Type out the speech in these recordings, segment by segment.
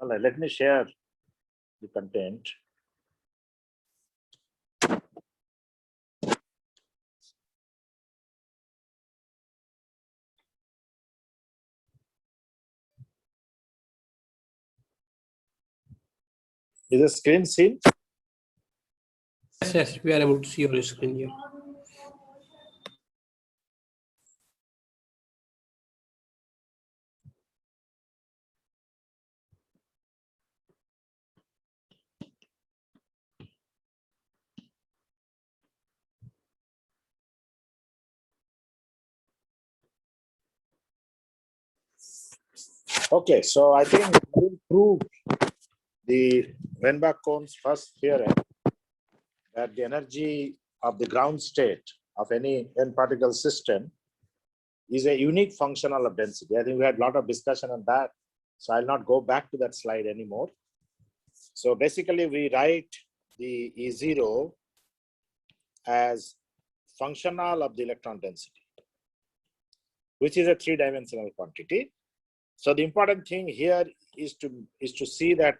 All right, let me share the content. Is the screen seen? Yes, we are able to see your screen here. Okay, so I think we will prove the Wenbach-Cohn's first theorem that the energy of the ground state of any n-particle system is a unique functional of density. I think we had a lot of discussion on that, so I'll not go back to that slide anymore. So basically, we write the E0 as functional of the electron density, which is a three-dimensional quantity. So the important thing here is to see that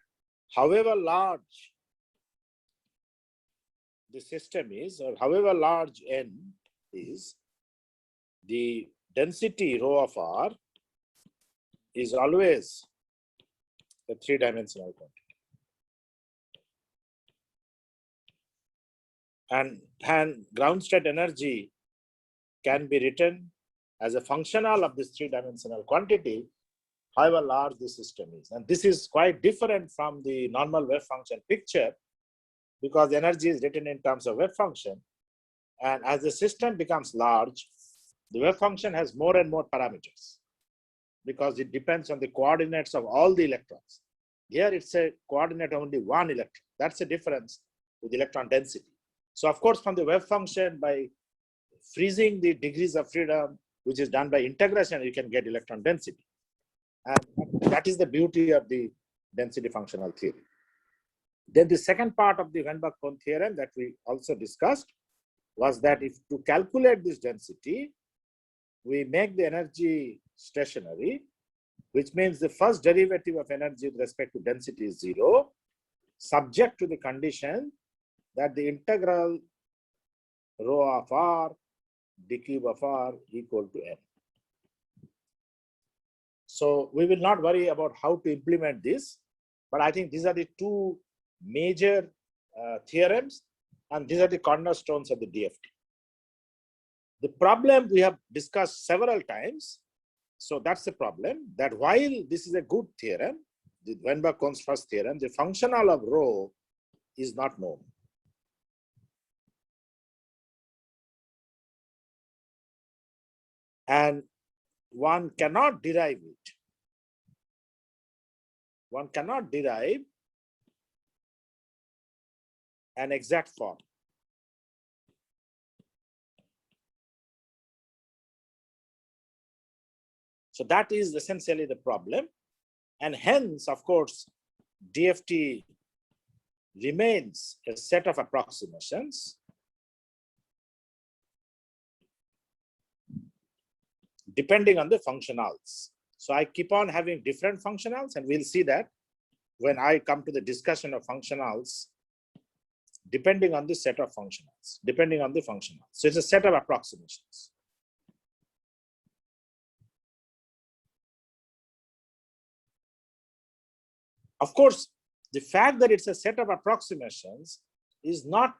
however large the system is, or however large n is, the density rho of r is always a three-dimensional quantity. And ground state energy can be written as a functional of this three-dimensional quantity, however large the system is. And this is quite different from the normal wave function picture, because energy is written in terms of wave function. And as the system becomes large, the wave function has more and more parameters, because it depends on the coordinates of all the electrons. Here it's a coordinate only one electron. That's the difference with electron density. So of course, from the wave function, by freezing the degrees of freedom, which is done by integration, you can get electron density. And that is the beauty of the density functional theory. Then the second part of the Wenbach-Cohn theorem that we also discussed was that if to calculate this density, we make the energy stationary, which means the first derivative of energy with respect to density is 0, subject to the condition that the integral rho of r d cube of r equal to n. So we will not worry about how to implement this, but I think these are the two major theorems, and these are the cornerstones of the DFT. The problem we have discussed several times. So that's the problem, that while this is a good theorem, the Wenbach-Cohn's first theorem, the functional of rho is not known. And one cannot derive it. One cannot derive an exact form. So that is essentially the problem. And hence, of course, DFT remains a set of approximations depending on the functionals. So I keep on having different functionals, and we'll see that when I come to the discussion of functionals, depending on the set of functionals, depending on the functionals. So it's a set of approximations. Of course, the fact that it's a set of approximations is not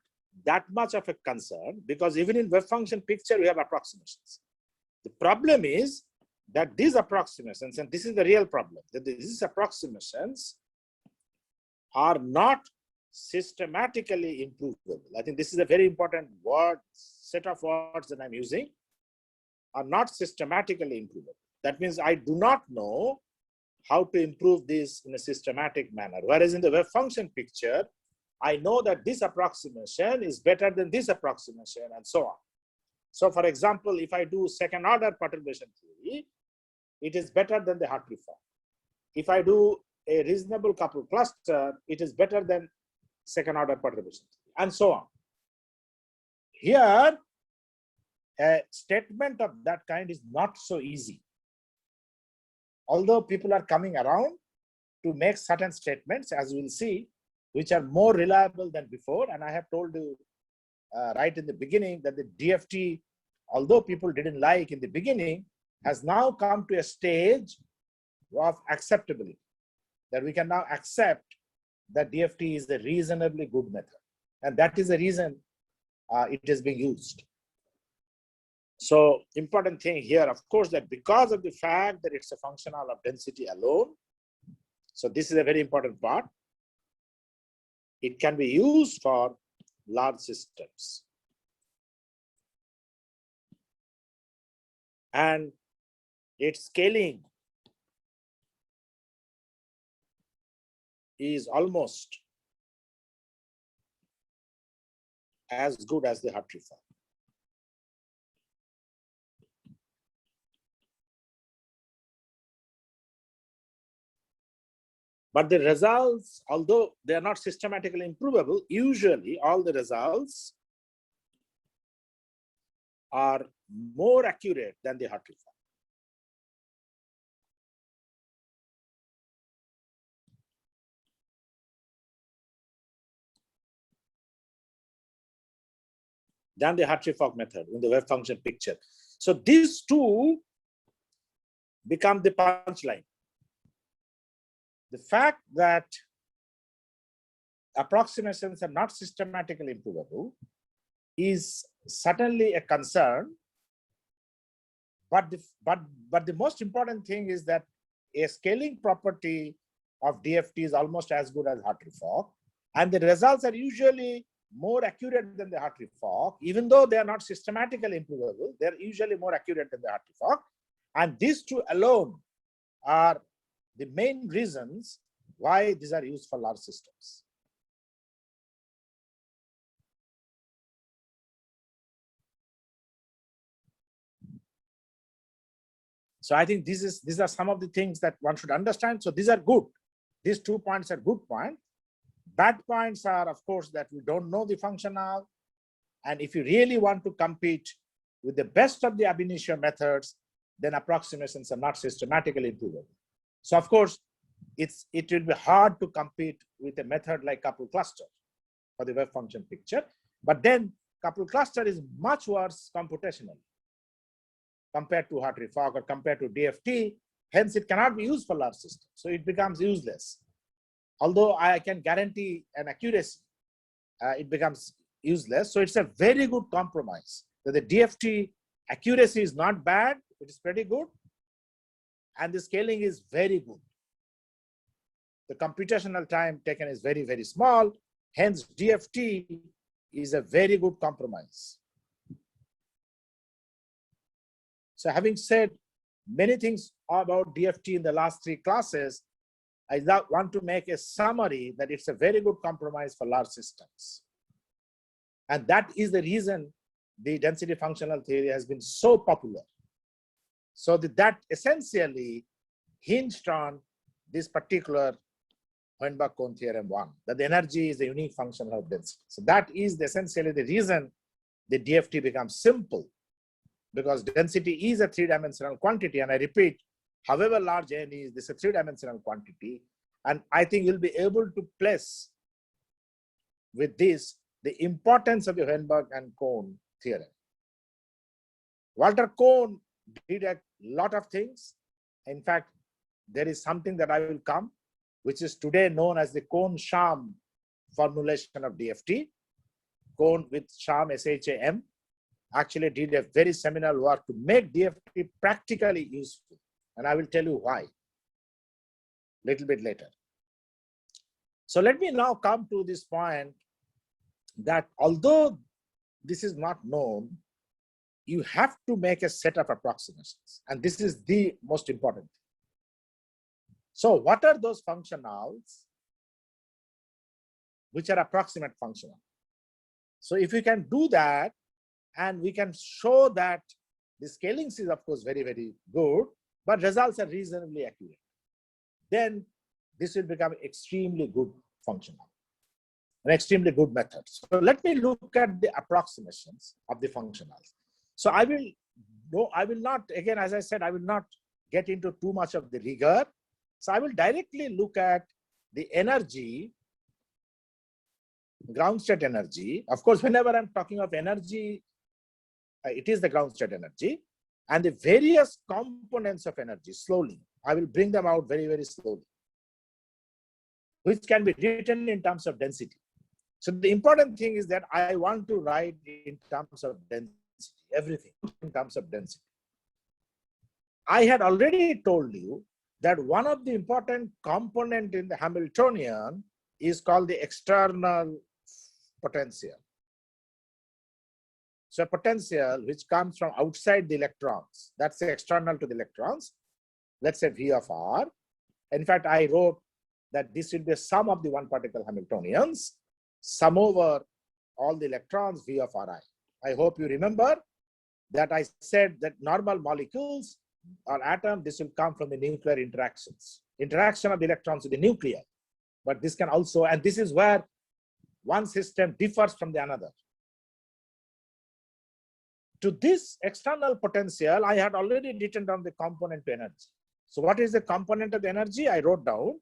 that much of a concern, because even in wave function picture, we have approximations. The problem is that these approximations, and this is the real problem, that these approximations are not systematically improvable. I think this is a very important word, set of words that I'm using, are not systematically improvable. That means I do not know how to improve this in a systematic manner. Whereas in the wave function picture, I know that this approximation is better than this approximation, and so on. So for example, if I do second order perturbation theory, it is better than the Hartree form. If I do a reasonable coupled cluster, it is better than second order perturbation theory, and so on. Here, a statement of that kind is not so easy. Although people are coming around, to make certain statements, as we'll see, which are more reliable than before. And I have told you right in the beginning that the DFT, although people didn't like in the beginning, has now come to a stage of acceptability, that we can now accept that DFT is a reasonably good method. And that is the reason it is being used. So important thing here, of course, that because of the fact that it's a functional of density alone, so this is a very important part, it can be used for large systems. And its scaling is almost as good as the Hartree-Fock. But the results, although they are not systematically improvable, usually all the results are more accurate than the Hartree-Fock. Than the Hartree-Fock method in the wave function picture. So these two become the punchline. The fact that approximations are not systematically improvable is certainly a concern, but the most important thing is that a scaling property of DFT is almost as good as Hartree-Fock, and the results are usually more accurate than the Hartree-Fock. Even though they are not systematically improvable, they are usually more accurate than the Hartree-Fock. And these two alone are the main reasons why these are used for large systems. So I think these are some of the things that one should understand. So these are good. These 2 points are good points. Bad points are, of course, that we don't know the functional. And if you really want to compete with the best of the ab initio methods, then approximations are not systematically improvable. So of course, it will be hard to compete with a method like coupled cluster for the wave function picture. But then coupled cluster is much worse computationally compared to Hartree-Fock or compared to DFT. Hence, it cannot be used for large systems. So it becomes useless. Although I can guarantee an accuracy, it becomes useless. So it's a very good compromise. So the DFT accuracy is not bad. It is pretty good. And the scaling is very good. The computational time taken is very, very small. Hence, DFT is a very good compromise. So having said many things about DFT in the last 3 classes, I want to make a summary that it's a very good compromise for large systems. And that is the reason the density functional theory has been so popular. So that essentially hinged on this particular Hohenbach-Kohn theorem 1, that the energy is the unique function of density. So that is essentially the reason the DFT becomes simple, because density is a 3-dimensional quantity. And I repeat, however large n is, this is a 3-dimensional quantity. And I think you'll be able to place with this the importance of the Hohenbach and Kohn theorem. Walter Kohn did a lot of things. In fact, there is something that I will come, which is today known as the Kohn-Sham formulation of DFT. Kohn with Sham, S-H-A-M, actually did a very seminal work to make DFT practically useful. And I will tell you why a little bit later. So let me now come to this point that although this is not known, you have to make a set of approximations. And this is the most important thing. So what are those functionals which are approximate functional? So if we can do that, and we can show that the scaling is of course very, very good, but results are reasonably accurate, then this will become extremely good functional, an extremely good method. So let me look at the approximations of the functionals. So I will not, again, as I said, I will not get into too much of the rigor. So I will directly look at the energy, ground state energy. Of course, whenever I'm talking of energy, it is the ground state energy, and the various components of energy slowly. I will bring them out very, very slowly, which can be written in terms of density. So the important thing is that I want to write in terms of density, everything in terms of density. I had already told you that one of the important component in the Hamiltonian is called the external potential. So a potential which comes from outside the electrons, that's external to the electrons. Let's say V of R. In fact, I wrote that this will be a sum of the one particle Hamiltonians, sum over all the electrons V of Ri. I hope you remember that I said that normal molecules or atom, this will come from the nuclear interactions, interaction of the electrons with the nuclei. But this can also, and this is where one system differs from the another. To this external potential, I had already written down the component to energy. So what is the component of the energy? I wrote down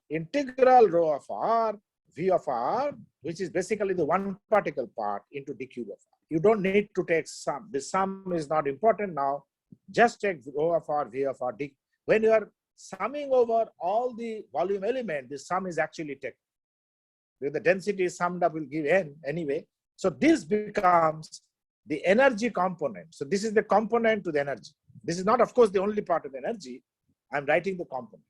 integral rho of R, V of R, which is basically the one particle part into d cube of R. You don't need to take sum. The sum is not important now. Just take rho of R, V of R, d. When you are summing over all the volume element, the sum is actually taken. Because the density is summed up will give n anyway. So this becomes the energy component. So this is the component to the energy. This is not, of course, the only part of the energy. I'm writing the component.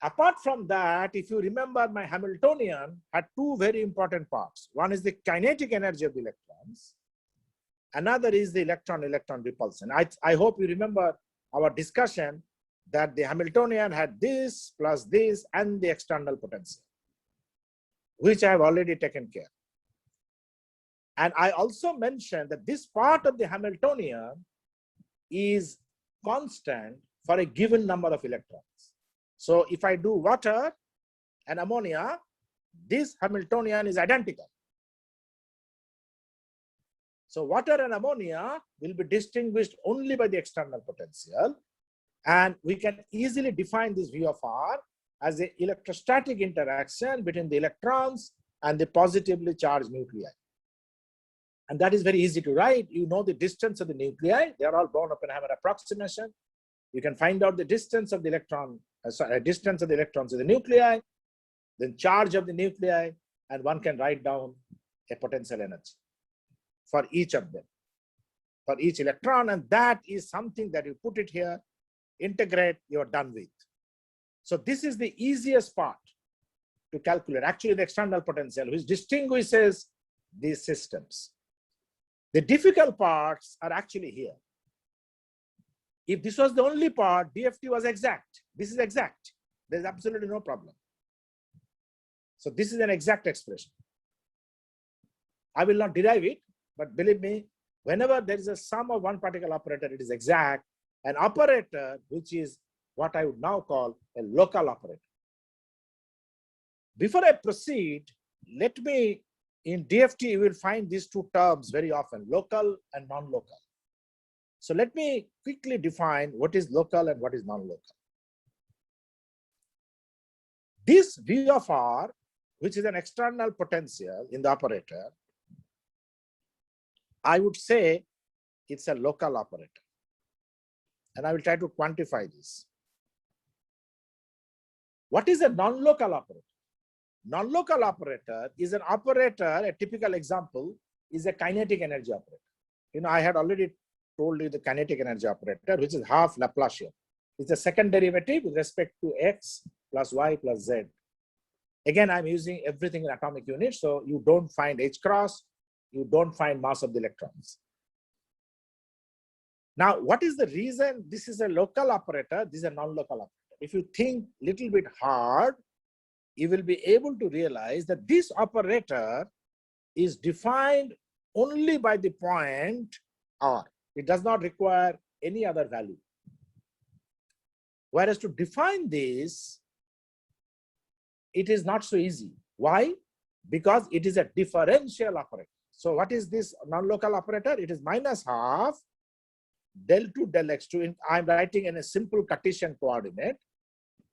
Apart from that, if you remember, my Hamiltonian had two very important parts. One is the kinetic energy of the electrons. Another is the electron-electron repulsion. I hope you remember our discussion that the Hamiltonian had this plus this and the external potential, which I have already taken care. And I also mentioned that this part of the Hamiltonian is constant for a given number of electrons. So if I do water and ammonia, this Hamiltonian is identical. So water and ammonia will be distinguished only by the external potential. And we can easily define this V of R as the electrostatic interaction between the electrons and the positively charged nuclei. And that is very easy to write. You know the distance of the nuclei. They are all Born-Oppenheimer approximation. You can find out the distance of the electron, distance of the electrons to the nuclei, then charge of the nuclei, and one can write down a potential energy for each of them, for each electron. And that is something that you put it here, integrate, you're done with. So this is the easiest part to calculate, actually the external potential, which distinguishes these systems. The difficult parts are actually here. If this was the only part, DFT was exact. This is exact. There's absolutely no problem. So this is an exact expression. I will not derive it, but believe me, whenever there is a sum of one particle operator, it is exact. An operator, which is what I would now call a local operator. Before I proceed, let me, in DFT, you will find these two terms very often, local and non-local. So let me quickly define what is local and what is non-local. This V of R, which is an external potential in the operator, I would say it's a local operator. And I will try to quantify this. What is a non-local operator? Non-local operator is an operator, a typical example is a kinetic energy operator. You know, I had already told you the kinetic energy operator, which is half Laplacian. It's the second derivative with respect to x plus y plus z. Again, I'm using everything in atomic units, so you don't find h cross, you don't find mass of the electrons. Now, what is the reason this is a local operator, this is a non-local operator? If you think a little bit hard, you will be able to realize that this operator is defined only by the point R. It does not require any other value. Whereas to define this, it is not so easy. Why? Because it is a differential operator. So what is this non-local operator? It is minus half del 2 del x2. I'm writing in a simple Cartesian coordinate.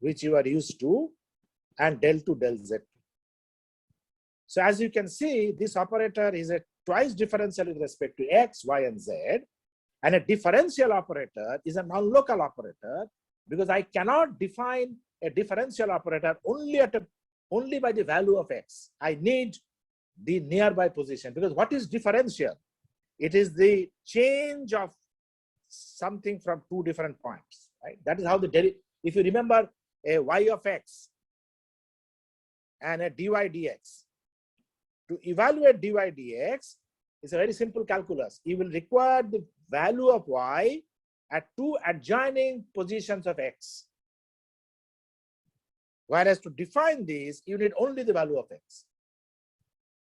which you are used to, and del 2 del z. So as you can see, this operator is a twice differential with respect to x, y, and z. And a differential operator is a non-local operator because I cannot define a differential operator only by the value of x. I need the nearby position, because what is differential? It is the change of something from two different points, right? That is how if you remember a y of x and a dy dx, to evaluate dy dx is a very simple calculus. You will require the value of y at two adjoining positions of x. Whereas to define this, you need only the value of x.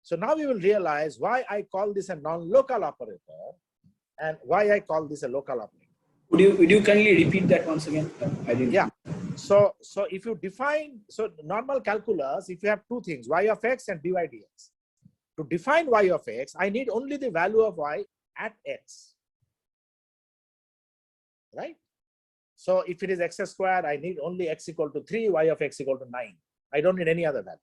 So now we will realize why I call this a non-local operator and why I call this a local operator. Would you kindly repeat that once again? I didn't. Yeah. So if you define, so normal calculus, if you have two things, y of x and dy dx. To define y of x, I need only the value of y at x. Right? So if it is x squared, I need only x equal to 3, y of x equal to 9. I don't need any other value.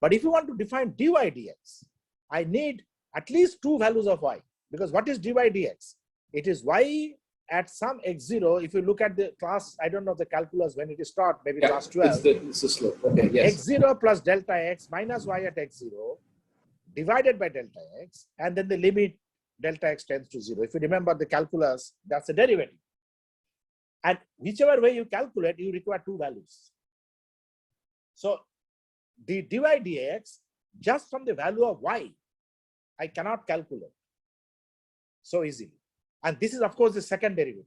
But if you want to define dy dx, I need at least two values of y. Because what is dy dx? It is y at some x0. If you look at the class, I don't know the calculus when it is taught, maybe class 12. It's the slope. Okay, yes. x0 plus delta x minus y at x0 divided by delta x, and then the limit delta x tends to 0. If you remember the calculus, that's a derivative. And whichever way you calculate, you require two values. So the dy dx, just from the value of y, I cannot calculate so easily. And this is, of course, the second derivative.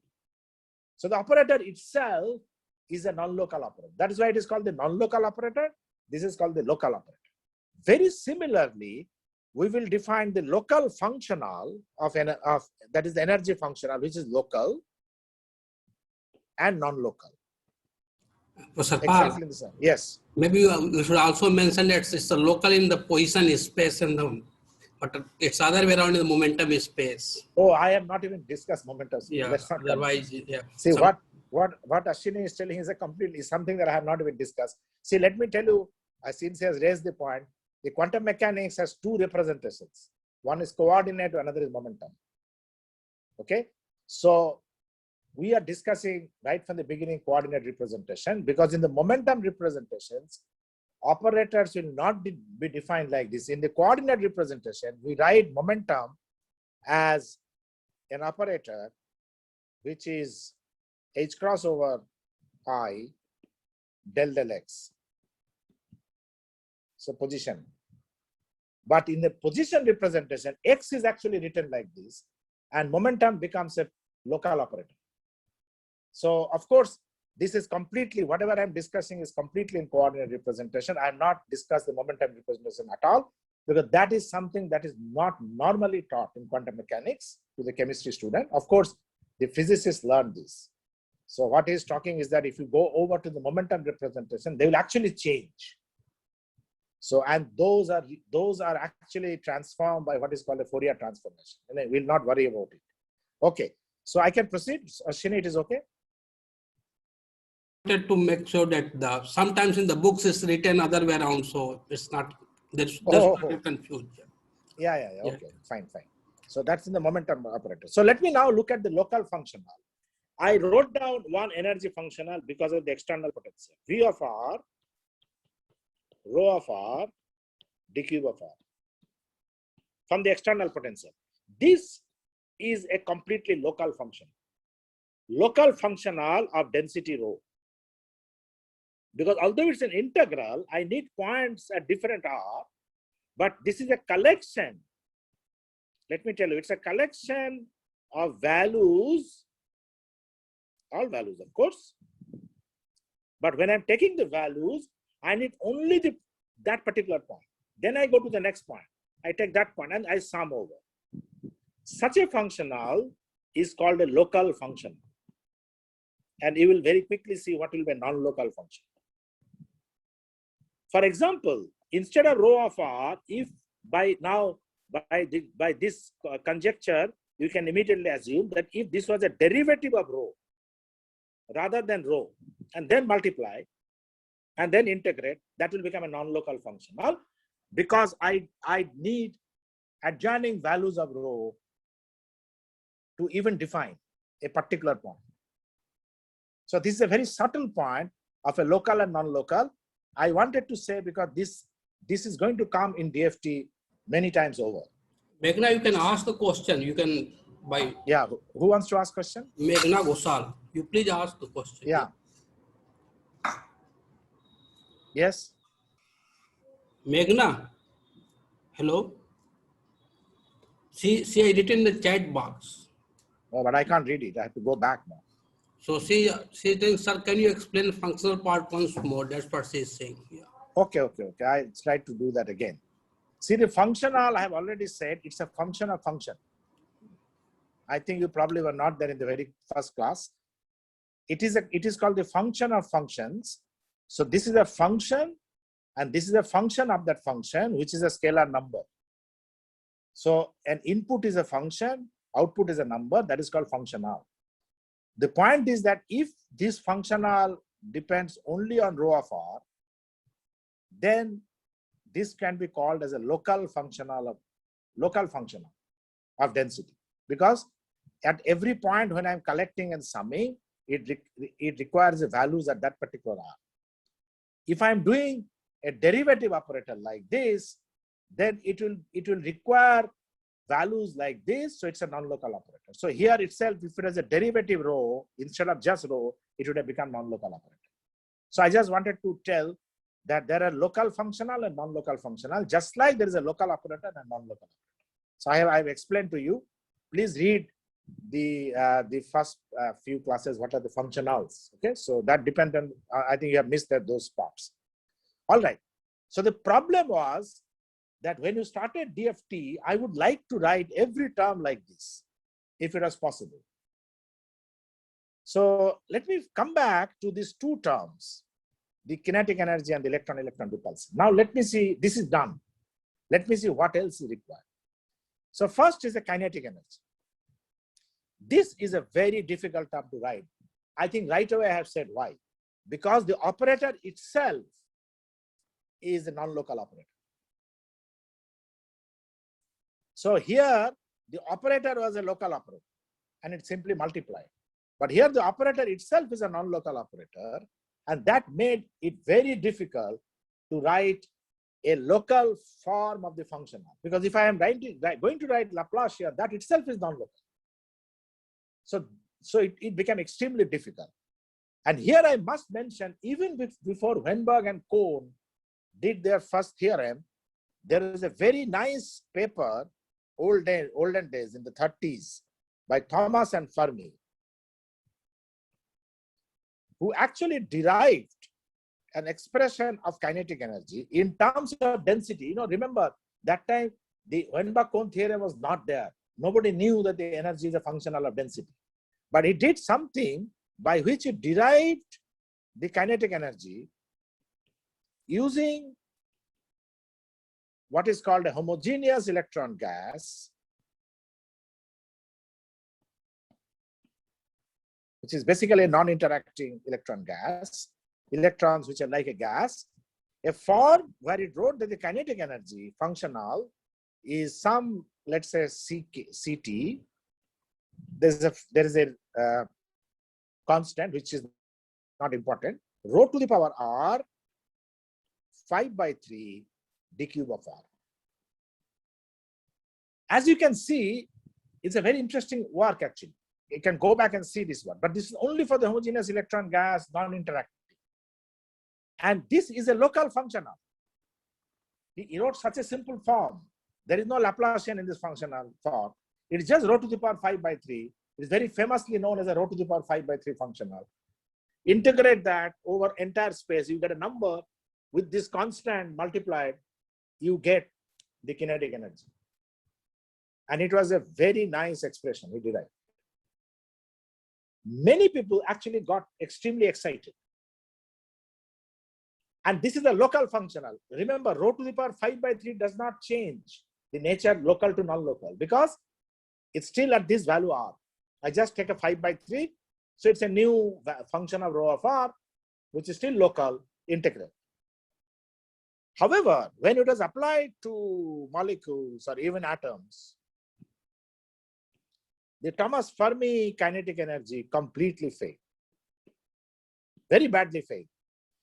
So the operator itself is a non-local operator. That is why it is called the non-local operator. This is called the local operator. Very similarly, we will define the local functional of that is the energy functional, which is local and non-local. Professor Exactly the same. Yes. Maybe you should also mention that it's a local in the position space and but it's other way around in the momentum space. Oh, I have not even discussed momentum. Yeah. Let's not Otherwise, yeah. See, what Ashwini is telling is something that I have not even discussed. See, let me tell you, since he has raised the point, the quantum mechanics has two representations. One is coordinate, another is momentum. Okay, so we are discussing right from the beginning coordinate representation, because in the momentum representations, operators will not be defined like this. In the coordinate representation, we write momentum as an operator which is h cross over I del del x. So position. But in the position representation, x is actually written like this, and momentum becomes a local operator. So of course, this is completely, whatever I'm discussing is completely in coordinate representation. I have not discussed the momentum representation at all, because that is something that is not normally taught in quantum mechanics to the chemistry student. Of course, the physicists learn this. So what he's talking is that if you go over to the momentum representation, they will actually change. So, and those are actually transformed by what is called a Fourier transformation, and I will not worry about it. Okay, so I can proceed. Ashwini, it is okay? To make sure that sometimes in the books it's written other way around, so it's not there's not confused. Yeah. Okay, fine. So that's in the momentum operator. So let me now look at the local functional. I wrote down one energy functional because of the external potential. V of r, rho of r, d cube of r from the external potential. This is a completely local function. Local functional of density rho. Because although it's an integral, I need points at different r, but this is a collection. Let me tell you, it's a collection of values, all values, of course. But when I'm taking the values, I need only that particular point. Then I go to the next point. I take that point and I sum over. Such a functional is called a local function. And you will very quickly see what will be a non-local function. For example, instead of rho of r, if by this conjecture, you can immediately assume that if this was a derivative of rho rather than rho, and then multiply, and then integrate, that will become a non-local functional because I need adjoining values of rho to even define a particular point. So this is a very subtle point of a local and non-local. I wanted to say because this is going to come in DFT many times over. Meghna, you can ask the question. You can by. Yeah, who wants to ask question? Meghna Gosal, you please ask the question. Yeah. Yes. Meghna, hello. See, I written in the chat box. Oh, but I can't read it. I have to go back now. So she thinks, sir, can you explain the functional part once more? That's what she is saying. Yeah. Okay. I try to do that again. See, the functional, I have already said, it's a function of function. I think you probably were not there in the very first class. It is called the function of functions. So this is a function, and this is a function of that function, which is a scalar number. So an input is a function, output is a number, that is called functional. The point is that if this functional depends only on rho of r, then this can be called as a local functional of density, because at every point when I'm collecting and summing, it requires the values at that particular r. If I'm doing a derivative operator like this, then it will require values like this, so it's a non-local operator. So here itself, if it has a derivative rho instead of just rho, it would have become non-local operator. So I just wanted to tell that there are local functional and non-local functional, just like there is a local operator and non-local operator. So I've explained to you. Please read the first few classes. What are the functionals? Okay, so that depends on. I think you have missed those parts. All right. So the problem was that when you started DFT, I would like to write every term like this, if it was possible. So let me come back to these two terms, the kinetic energy and the electron-electron repulsion. Now let me see, this is done. Let me see what else is required. So first is the kinetic energy. This is a very difficult term to write. I think right away I have said why. Because the operator itself is a non-local operator. So here, the operator was a local operator, and it simply multiplied. But here, the operator itself is a non-local operator, and that made it very difficult to write a local form of the functional. Because if I am going to write Laplace here, that itself is non-local. So it became extremely difficult. And here I must mention, even before Weinberg and Kohn did their first theorem, there is a very nice paper, olden days in the 30s, by Thomas and Fermi, who actually derived an expression of kinetic energy in terms of density. You know, remember that time the Weinberg-Kohn theorem was not there. Nobody knew that the energy is a functional of density. But he did something by which he derived the kinetic energy using what is called a homogeneous electron gas, which is basically a non-interacting electron gas, electrons which are like a gas, a form where it wrote that the kinetic energy functional is some, let's say, Ct. There is a constant which is not important, rho to the power r 5/3 d cube of r. As you can see, it's a very interesting work actually. You can go back and see this one, but this is only for the homogeneous electron gas, non-interacting. And this is a local functional. He wrote such a simple form. There is no Laplacian in this functional form. It is just rho to the power 5/3. It is very famously known as a rho to the power 5/3 functional. Integrate that over entire space, you get a number with this constant multiplied, you get the kinetic energy. And it was a very nice expression he derived. Many people actually got extremely excited. And this is a local functional. Remember, rho to the power 5/3 does not change the nature local to non-local because it's still at this value r. I just take a 5/3, so it's a new function of rho of r. which is still local, integral. However, when it was applied to molecules or even atoms, the Thomas Fermi kinetic energy completely failed, very badly failed.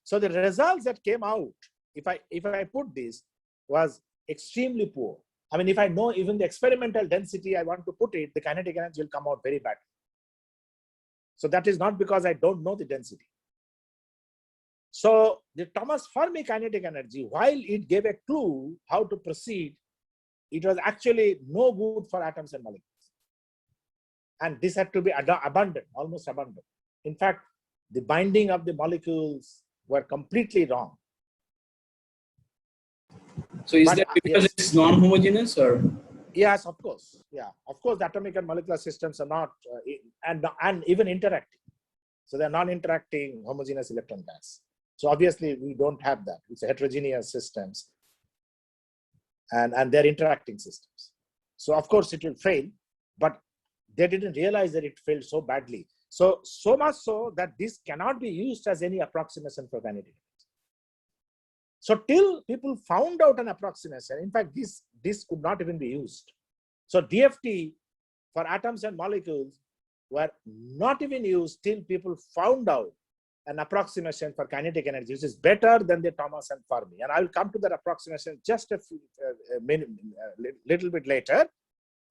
So the results that came out, if I put this, was extremely poor. I mean, if I know even the experimental density I want to put it, the kinetic energy will come out very badly. So that is not because I don't know the density. So the Thomas Fermi kinetic energy, while it gave a clue how to proceed, it was actually no good for atoms and molecules. And this had to be abandoned, almost abandoned. In fact, the binding of the molecules were completely wrong. So is But, that because yes. it's non-homogeneous or? Yes, of course. Yeah, of course, the atomic and molecular systems are not, and even interacting. So they're non-interacting homogeneous electron gas. So obviously we don't have that. It's heterogeneous systems, and they're interacting systems. So of course it will fail, but they didn't realize that it failed so badly. So much so that this cannot be used as any approximation for kinetic energy. So till people found out an approximation, in fact, this could not even be used. So DFT for atoms and molecules were not even used till people found out an approximation for kinetic energy, which is better than the Thomas and Fermi. And I will come to that approximation just a little bit later.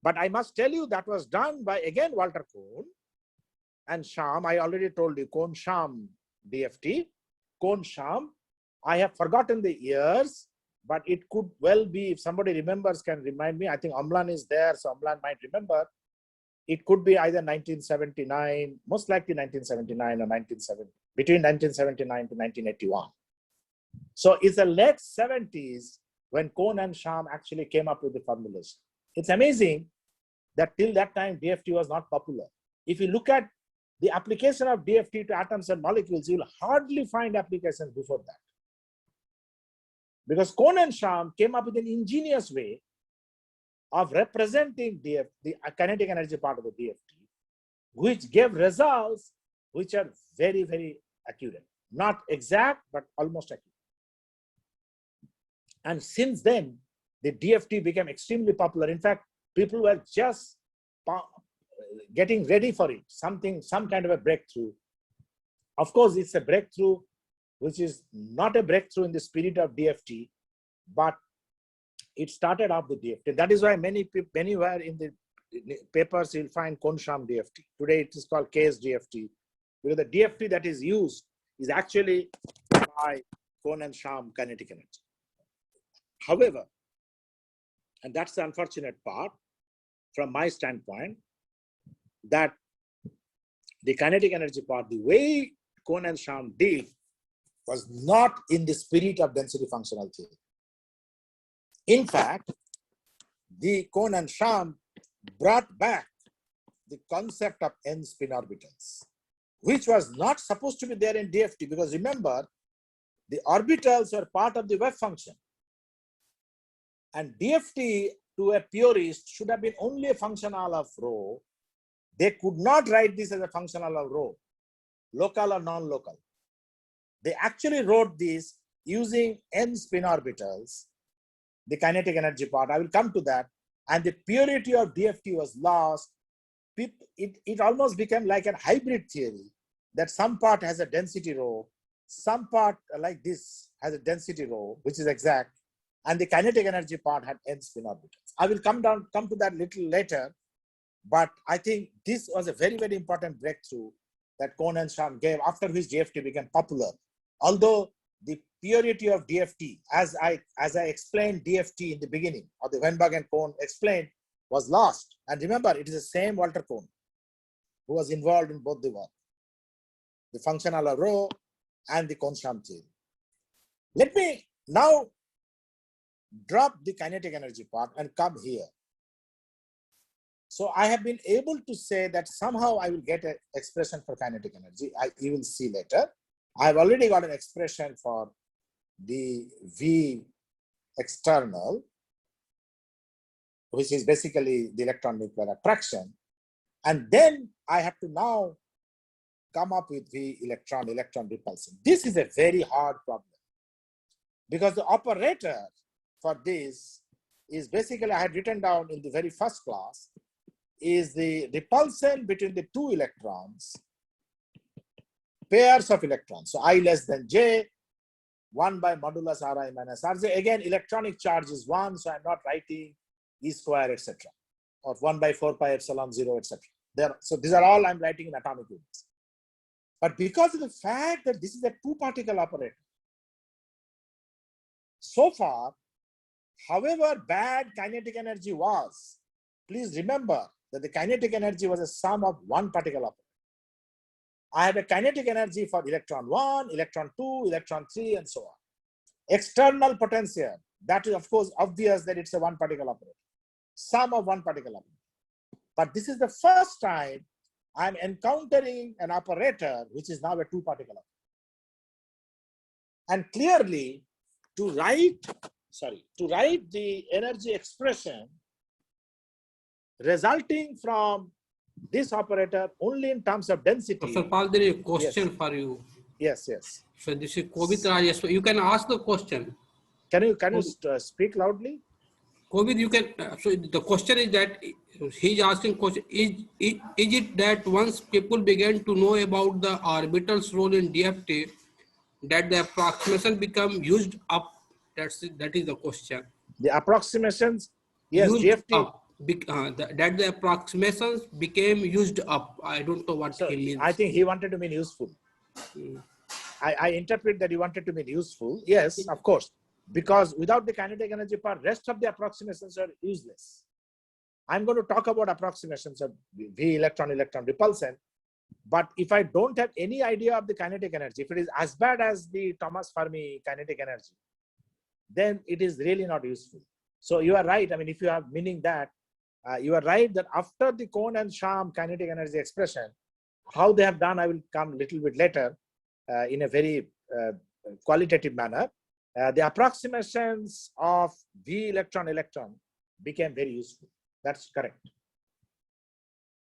But I must tell you that was done by, again, Walter Kohn and Sham. I already told you, Kohn-Sham DFT. Kohn-Sham, I have forgotten the years, but it could well be, if somebody remembers, can remind me. I think Amlan is there, so Amlan might remember. It could be either 1979, most likely 1979 or 1970, between 1979 to 1981. So it's the late 70s when Kohn and Sham actually came up with the formulas. It's amazing that till that time, DFT was not popular. If you look at the application of DFT to atoms and molecules, you will hardly find applications before that. Because Kohn and Sham came up with an ingenious way of representing the kinetic energy part of the DFT, which gave results which are very, very accurate. Not exact, but almost accurate. And since then, the DFT became extremely popular. In fact, people were just getting ready for it, some kind of a breakthrough. Of course, it's a breakthrough which is not a breakthrough in the spirit of DFT, but it started off the DFT. That is why anywhere in the papers you'll find Kohn-Sham DFT. Today it is called KS-DFT, because the DFT that is used is actually by Kohn and Sham kinetic energy. However, and that's the unfortunate part from my standpoint, that the kinetic energy part, the way Kohn and Sham did, was not in the spirit of density functional theory. In fact, the Kohn and Sham brought back the concept of n spin orbitals, which was not supposed to be there in DFT, because remember, the orbitals were part of the wave function. And DFT, to a purist, should have been only a functional of rho. They could not write this as a functional of rho, local or non-local. They actually wrote this using n spin orbitals, the kinetic energy part. I will come to that. And the purity of DFT was lost. It almost became like a hybrid theory, that some part has a density rho, some part like this has a density rho, which is exact, and the kinetic energy part had n spin orbitals. I will come to that little later, but I think this was a very, very important breakthrough that Kohn and Sham gave, after which DFT became popular. Although the purity of DFT, as I explained DFT in the beginning, or the Weinberg and Kohn explained, was lost. And remember, it is the same Walter Kohn who was involved in both the work, the functional of rho and the Kohn-Sham theory. Let me now drop the kinetic energy part and come here. So I have been able to say that somehow I will get an expression for kinetic energy. You will see later. I have already got an expression for the V external, which is basically the electron nuclear attraction. And then I have to now come up with V electron repulsion. This is a very hard problem because the operator for this is basically, I had written down in the very first class, is the repulsion between the two electrons, pairs of electrons. So I less than J, 1 by modulus Ri minus Rj. Again, electronic charge is 1, so I'm not writing E square, etc. Or 1 by 4 pi epsilon 0, etc. So these are all I'm writing in atomic units. But because of the fact that this is a two-particle operator, so far, however bad kinetic energy was, please remember that the kinetic energy was a sum of one particle operator. I have a kinetic energy for electron 1, electron 2, electron 3, and so on. External potential, that is of course obvious that it's a one particle operator, sum of one particle operator. But this is the first time I'm encountering an operator which is now a two particle operator. And clearly, to write the energy expression resulting from this operator only in terms of density. Professor Pal, there is a question for you. Yes, yes. So this is Kovid Rajesh. You can ask the question. Can you speak loudly? Kovid, you can. So the question is that he's asking question: Is it that once people began to know about the orbital's role in DFT, that the approximation become used up? That is the question. The approximations, yes, used DFT. Up. That the approximations became used up. I don't know what he means. I think he wanted to mean useful. I interpret that he wanted to mean useful. Yes, of course. Because without the kinetic energy part, rest of the approximations are useless. I'm going to talk about approximations of V electron repulsion. But if I don't have any idea of the kinetic energy, if it is as bad as the Thomas Fermi kinetic energy, then it is really not useful. So you are right. I mean, if you have meaning that, you are right that after the Kohn and Sham kinetic energy expression, how they have done, I will come a little bit later in a very qualitative manner. The approximations of V electron became very useful. That's correct.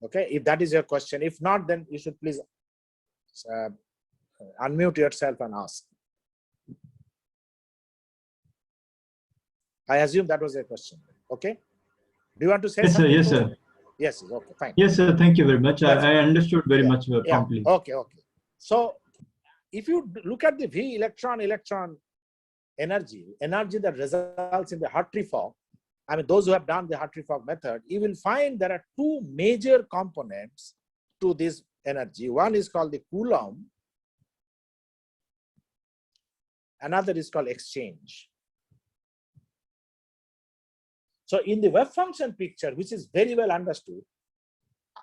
Okay, if that is your question. If not, then you should please unmute yourself and ask. I assume that was a question. Okay. Do you want to say something? Yes, sir. Yes, okay, fine. Yes, sir. Thank you very much. I understood very much promptly. Okay. So if you look at the V electron energy that results in the Hartree-Fock, I mean, those who have done the Hartree-Fock method, you will find there are two major components to this energy. One is called the Coulomb. Another is called exchange. So in the wave function picture, which is very well understood,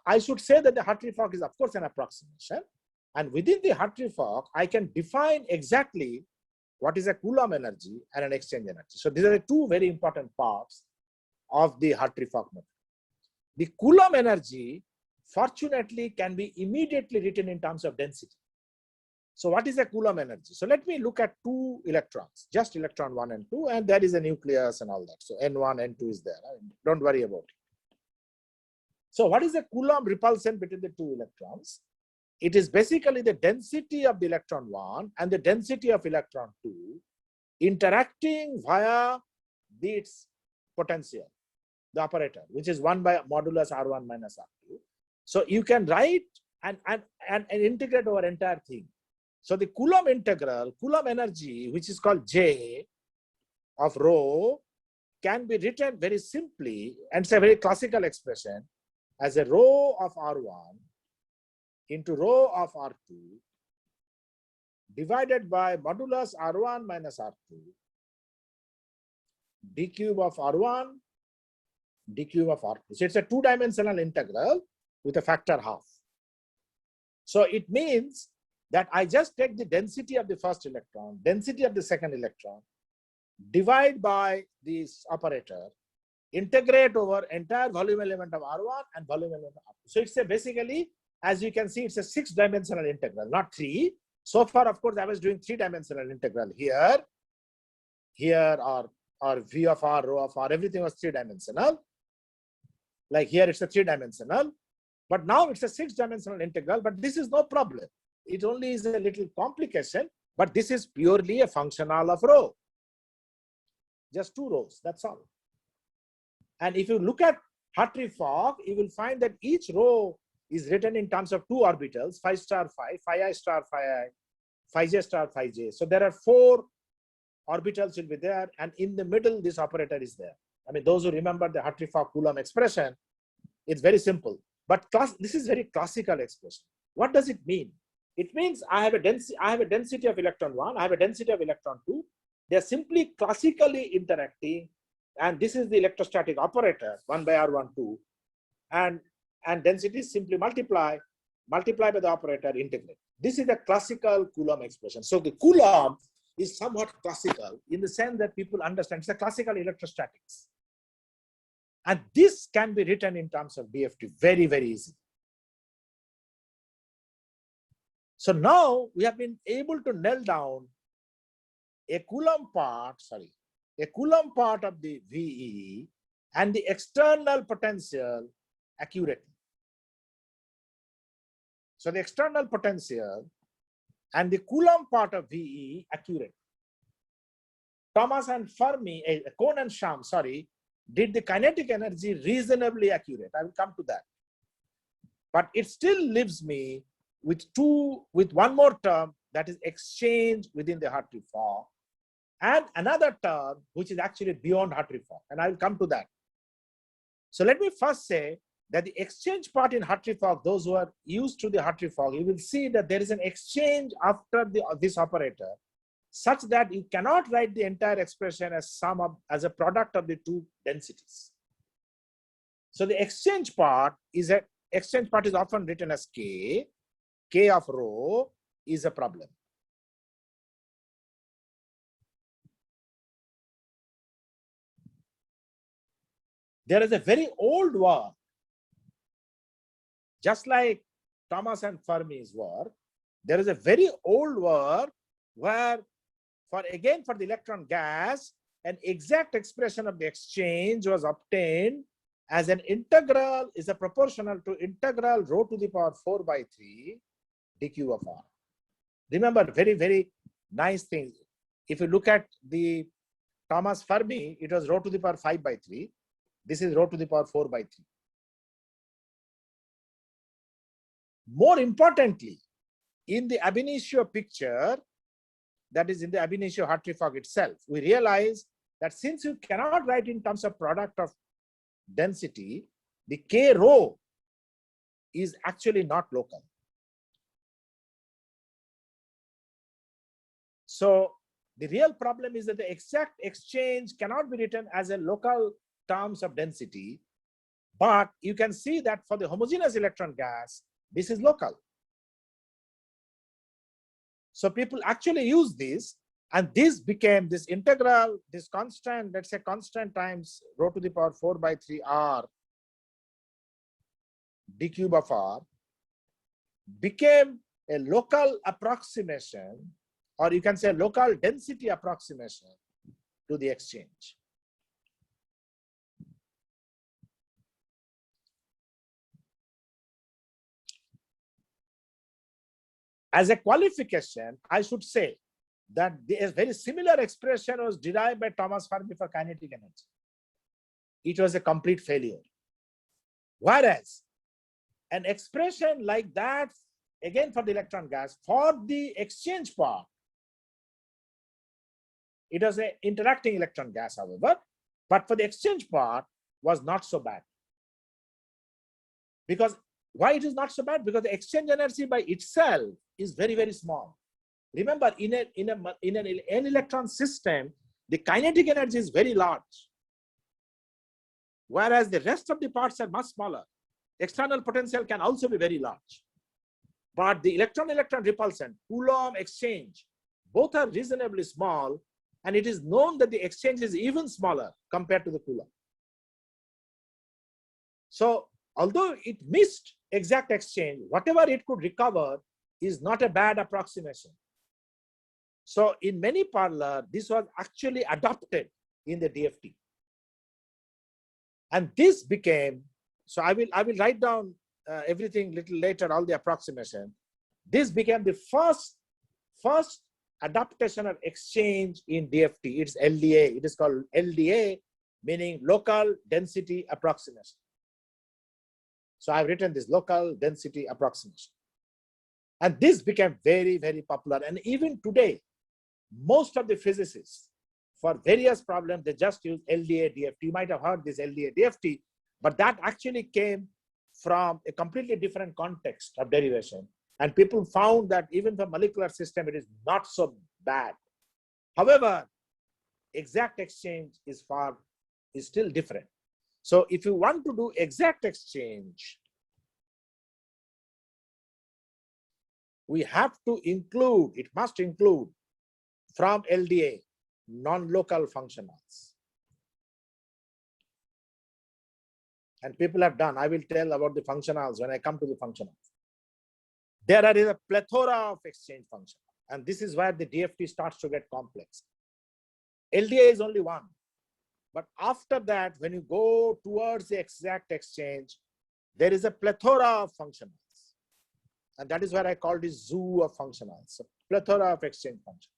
I should say that the Hartree-Fock is of course an approximation. And within the Hartree-Fock, I can define exactly what is a Coulomb energy and an exchange energy. So these are the two very important parts of the Hartree-Fock method. The Coulomb energy, fortunately, can be immediately written in terms of density. So what is a Coulomb energy? So let me look at two electrons, just electron 1 and 2, and there is a nucleus and all that. So N1, N2 is there. Don't worry about it. So what is the Coulomb repulsion between the two electrons? It is basically the density of the electron 1 and the density of electron 2 interacting via its potential, the operator, which is 1 by modulus R1 minus R2. So you can write and integrate over entire thing. So the Coulomb integral, Coulomb energy, which is called J of rho, can be written very simply, and it's a very classical expression, as a rho of R1 into rho of R2 divided by modulus R1 minus R2 d cube of R1 d cube of R2. So it's a two-dimensional integral with a factor half. So it means that I just take the density of the first electron, density of the second electron, divide by this operator, integrate over entire volume element of R1 and volume element of R2. So it's a basically, as you can see, it's a 6-dimensional integral, not 3. So far, of course, I was doing 3-dimensional integral here, or V of R, rho of R, everything was 3-dimensional. Like here, it's a 3-dimensional. But now it's a 6-dimensional integral, but this is no problem. It only is a little complication, but this is purely a functional of rho. Just 2 rows, that's all. And if you look at Hartree-Fock, you will find that each row is written in terms of 2 orbitals, phi star phi, phi I star phi I, phi j star phi j. So there are 4 orbitals will be there, and in the middle, this operator is there. I mean, those who remember the Hartree-Fock Coulomb expression, it's very simple. But this is very classical expression. What does it mean? It means I have a density of electron 1, I have a density of electron 2. They are simply classically interacting, and this is the electrostatic operator 1 by R12, and density is simply multiply by the operator, integrate. This is the classical Coulomb expression. So the Coulomb is somewhat classical in the sense that people understand it's a classical electrostatics. And this can be written in terms of DFT very, very easy. So now we have been able to nail down a Coulomb part of the VE and the external potential accurately. So the external potential and the Coulomb part of VE accurate. Thomas and Fermi, Kohn and Sham, did the kinetic energy reasonably accurate. I will come to that. But it still leaves me with one more term, that is exchange within the Hartree-Fock, and another term which is actually beyond Hartree-Fock, and I will come to that. So let me first say that the exchange part in Hartree-Fock, those who are used to the Hartree-Fock, you will see that there is an exchange after this operator, such that you cannot write the entire expression as a product of the 2 densities. So the exchange part is often written as K of rho is a problem. There is a very old work, just like Thomas and Fermi's work. There is a very old work where for the electron gas, an exact expression of the exchange was obtained as an integral is a proportional to integral rho to the power 4 by 3 dq of r. Remember, very, very nice things. If you look at the Thomas Fermi, it was rho to the power 5 by 3. This is rho to the power 4 by 3. More importantly, in the ab initio picture, that is in the ab initio Hartree-Fock itself, we realize that since you cannot write in terms of product of density, the K rho is actually not local. So the real problem is that the exact exchange cannot be written as a local terms of density, but you can see that for the homogeneous electron gas, this is local. So people actually use this, and this became this integral, this constant, let's say constant times rho to the power 4 by 3 r d cube of r became a local approximation, or you can say local density approximation to the exchange. As a qualification, I should say that a very similar expression was derived by Thomas Fermi for kinetic energy. It was a complete failure. Whereas an expression like that, again for the electron gas, for the exchange part, it was an interacting electron gas, however, but for the exchange part was not so bad. Because why it is not so bad? Because the exchange energy by itself is very, very small. Remember, in an electron system, the kinetic energy is very large, whereas the rest of the parts are much smaller. External potential can also be very large. But the electron-electron repulsion, Coulomb exchange, both are reasonably small, and it is known that the exchange is even smaller compared to the Coulomb. So although it missed exact exchange, whatever it could recover is not a bad approximation. So in many parlor, this was actually adopted in the DFT. And this became, so I will write down everything little later, all the approximation, this became the first adaptation of exchange in DFT. It's LDA. It is called LDA, meaning local density approximation. So I've written this local density approximation. And this became very, very popular. And even today, most of the physicists, for various problems, they just use LDA DFT. You might have heard this LDA DFT, but that actually came from a completely different context of derivation. And people found that even for molecular system, it is not so bad. However, exact exchange is still different. So if you want to do exact exchange, we have to include, it must include from LDA, non-local functionals. And people have done, I will tell about the functionals when I come to the functionals. There is a plethora of exchange functions. And this is where the DFT starts to get complex. LDA is only one. But after that, when you go towards the exact exchange, there is a plethora of functionals. And that is where I call this zoo of functionals. So plethora of exchange functions.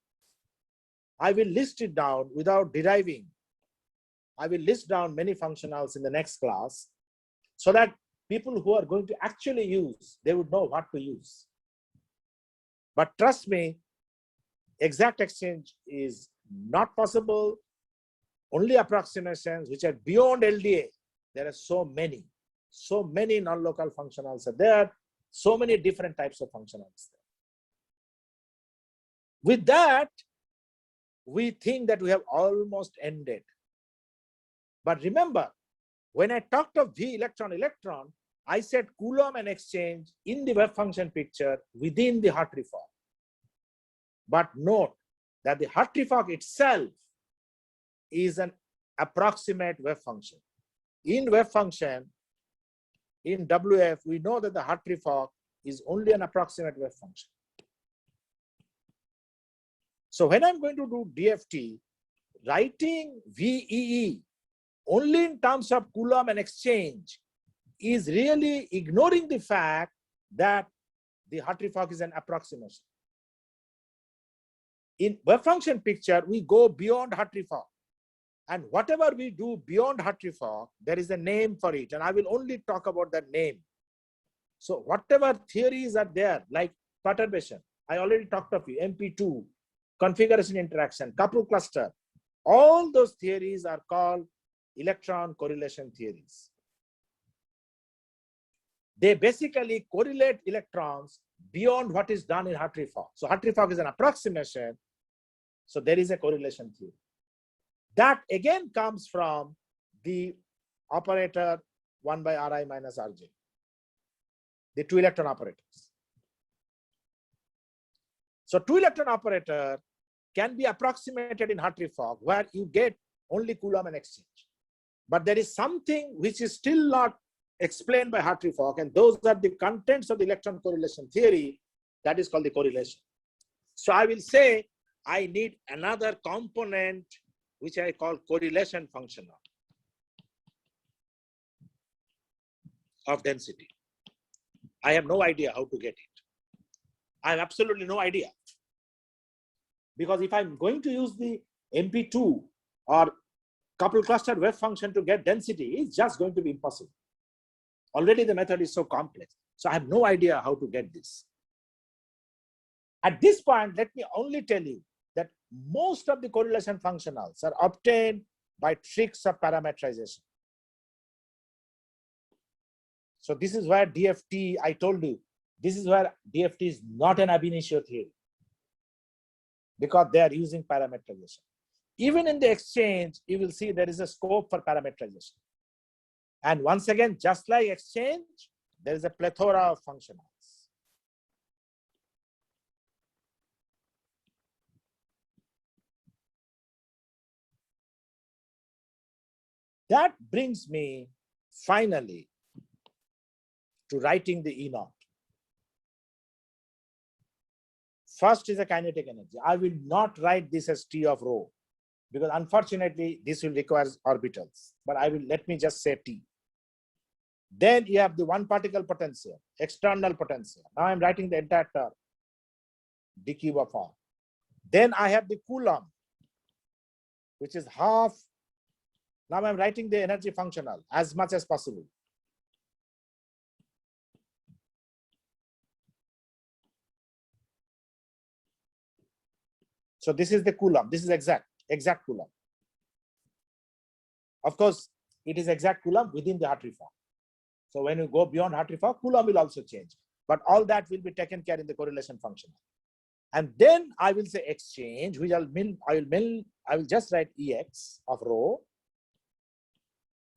I will list it down without deriving. I will list down many functionals in the next class so that people who are going to actually use, they would know what to use. But trust me, exact exchange is not possible. Only approximations which are beyond LDA. There are so many non-local functionals are there, so many different types of functionals there. With that, we think that we have almost ended. But remember, when I talked of V electron, I said Coulomb and exchange in the wave function picture within the Hartree fork. But note that the Hartree fork itself is an approximate wave function. In wave function, in WF, we know that the Hartree fork is only an approximate wave function. So when I'm going to do DFT, writing VEE only in terms of Coulomb and exchange is really ignoring the fact that the Hartree fork is an approximation. In wave function picture, we go beyond Hartree fork. And whatever we do beyond Hartree fork, there is a name for it. And I will only talk about that name. So whatever theories are there, like perturbation, I already talked of you, MP2, configuration interaction, couple cluster, all those theories are called electron correlation theories. They basically correlate electrons beyond what is done in Hartree fork. So Hartree fork is an approximation. So there is a correlation theory. That again comes from the operator 1 by Ri minus Rj, the two electron operators. So two electron operator can be approximated in Hartree fork where you get only Coulomb and exchange. But there is something which is still not explained by Hartree fork, and those are the contents of the electron correlation theory. That is called the correlation. So I will say I need another component which I call correlation function of density. I have no idea how to get it. I have absolutely no idea. Because if I'm going to use the MP2 or couple cluster wave function to get density, it's just going to be impossible. Already the method is so complex. So I have no idea how to get this. At this point, let me only tell you that most of the correlation functionals are obtained by tricks of parametrization. So this is where DFT, I told you, this is where DFT is not an ab initio theory, because they are using parametrization. Even in the exchange, you will see there is a scope for parametrization. And once again, just like exchange, there is a plethora of functionals. That brings me finally to writing the E naught. First is a kinetic energy. I will not write this as T of rho, because unfortunately this will require orbitals, but let me just say T. Then you have the one particle potential, external potential. Now I'm writing the entire term, d cube of r. Then I have the Coulomb, which is half. Now I'm writing the energy functional as much as possible. So this is the Coulomb. This is exact Coulomb. Of course, it is exact Coulomb within the Hartree form. So when you go beyond Hartree form, Coulomb will also change. But all that will be taken care in the correlation function. And then I will say exchange, which I will just write Ex of rho.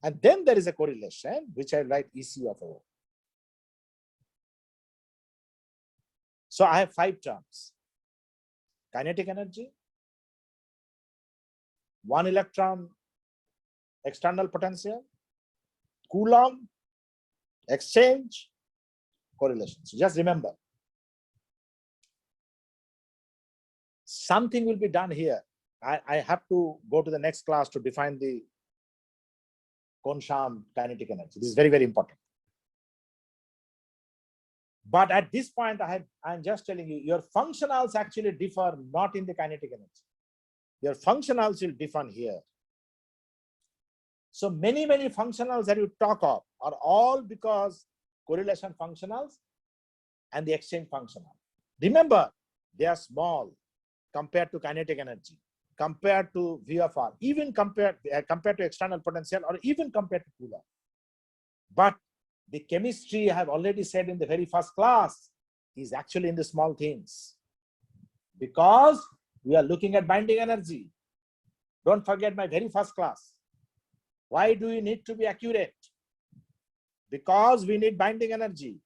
And then there is a correlation, which I write EC of rho. So I have 5 terms. Kinetic energy, 1 electron external potential, Coulomb, exchange, correlation. So just remember, something will be done here. I have to go to the next class to define the Kohn-Sham kinetic energy. This is very, very important. But at this point, I'm just telling you, your functionals actually differ not in the kinetic energy. Your functionals will differ here. So many functionals that you talk of are all because correlation functionals and the exchange functional. Remember, they are small compared to kinetic energy, compared to V of R, even compared to external potential, or even compared to Coulomb. But the chemistry, I have already said in the very first class, is actually in the small things. Because we are looking at binding energy. Don't forget my very first class. Why do we need to be accurate? Because we need binding energy.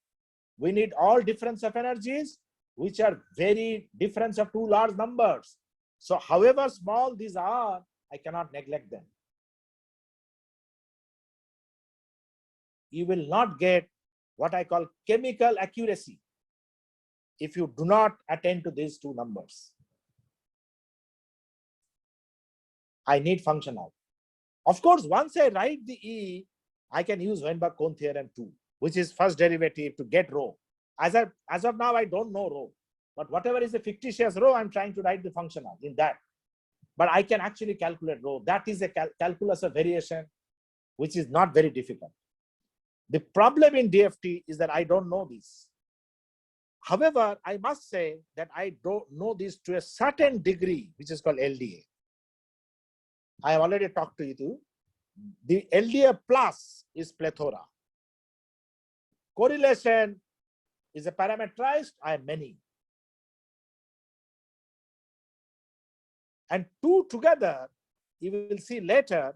We need all difference of energies, which are very difference of 2 large numbers. So however small these are, I cannot neglect them. You will not get what I call chemical accuracy if you do not attend to these 2 numbers. I need functional. Of course, once I write the E, I can use Weinberg-Kohn theorem too, which is first derivative to get rho. As of now, I don't know rho, but whatever is the fictitious rho, I'm trying to write the functional in that. But I can actually calculate rho. That is a calculus of variation, which is not very difficult. The problem in DFT is that I don't know this. However, I must say that I don't know this to a certain degree, which is called LDA. I have already talked to you too. The LDA plus is plethora. Correlation is a parametrized, I have many. And 2 together, you will see later,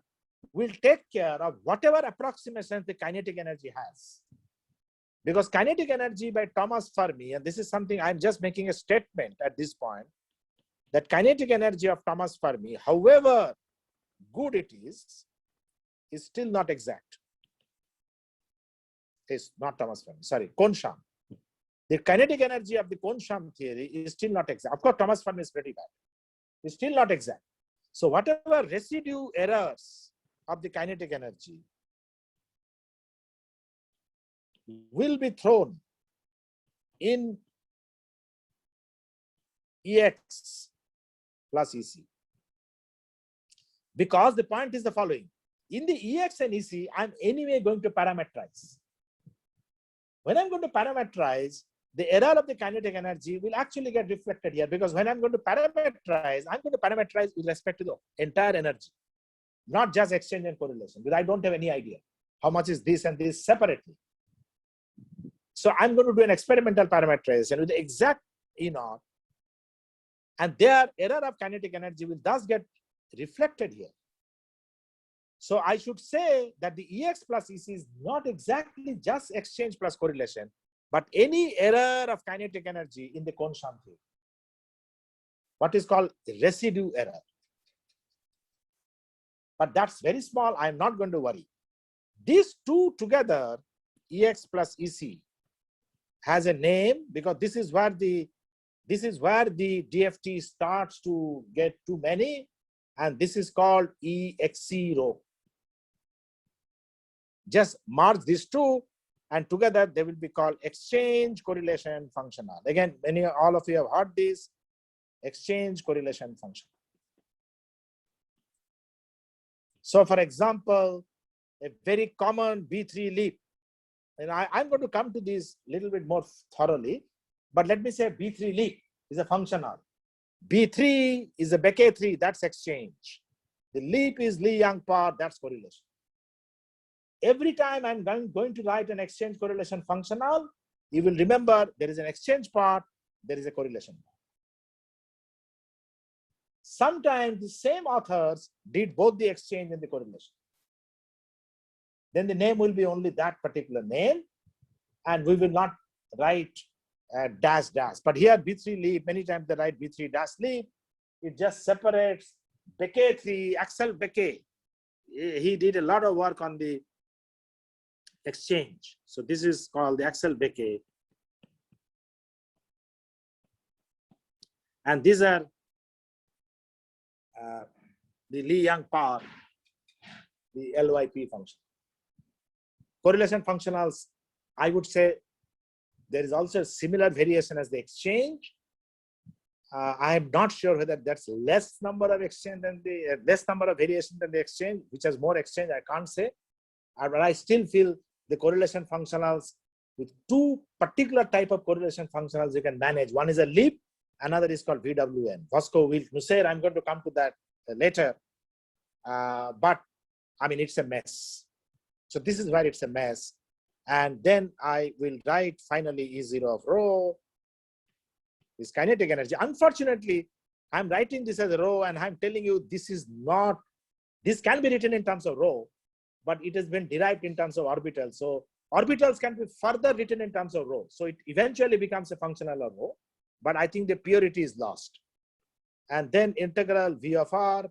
will take care of whatever approximations the kinetic energy has. Because kinetic energy by Thomas Fermi, and this is something I'm just making a statement at this point, that kinetic energy of Thomas Fermi, however good it is still not exact. It's not Thomas Fermi, sorry, Kohn-Sham. The kinetic energy of the Kohn-Sham theory is still not exact. Of course, Thomas Fermi is pretty bad. It's still not exact. So whatever residue errors of the kinetic energy will be thrown in Ex plus EC. Because the point is the following. In the Ex and EC, I'm anyway going to parameterize. When I'm going to parameterize, the error of the kinetic energy will actually get reflected here, because when I'm going to parameterize, with respect to the entire energy, not just exchange and correlation, because I don't have any idea how much is this and this separately. So I'm going to do an experimental parameterization with the exact E naught, and their error of kinetic energy will thus get reflected here. So I should say that the Ex plus EC is not exactly just exchange plus correlation, but any error of kinetic energy in the Kohn-Sham theory, what is called residue error. But that's very small. I'm not going to worry. These 2 together, Ex plus EC, has a name, because this is where the DFT starts to get too many, and this is called EXC rho. Just merge these two, and together they will be called exchange correlation functional. Again, all of you have heard this, exchange correlation function. So for example, a very common B3 leap, and I'm going to come to this a little bit more thoroughly, but let me say B3 leap is a functional. B3 is a Beckett 3, that's exchange. The leap is Lee-Yang part, that's correlation. Every time I'm going to write an exchange correlation functional, you will remember there is an exchange part, there is a correlation part. Sometimes the same authors did both the exchange and the correlation. Then the name will be only that particular name, and we will not write dash dash. But here B3 leap, many times they write B3 dash leap. It just separates Beckett 3, Axel Beckett. He did a lot of work on the exchange. So this is called the Axel Beckett. And these are the Lee-Yang part, the LYP function. Correlation functionals, I would say there is also a similar variation as the exchange. I am not sure whether that's less number of exchange than the less number of variation than the exchange, which has more exchange, I can't say. But I still feel the correlation functionals with two particular type of correlation functionals you can manage. One is a leap, another is called VWN. Vosko, Wilk, Nusser, I'm going to come to that later. But I mean, it's a mess. So this is where it's a mess. And then I will write finally E0 of rho is kinetic energy. Unfortunately, I'm writing this as a rho, and I'm telling you this is not, this can be written in terms of rho, but it has been derived in terms of orbitals. So orbitals can be further written in terms of rho. So it eventually becomes a functional of rho, but I think the purity is lost. And then integral V of R,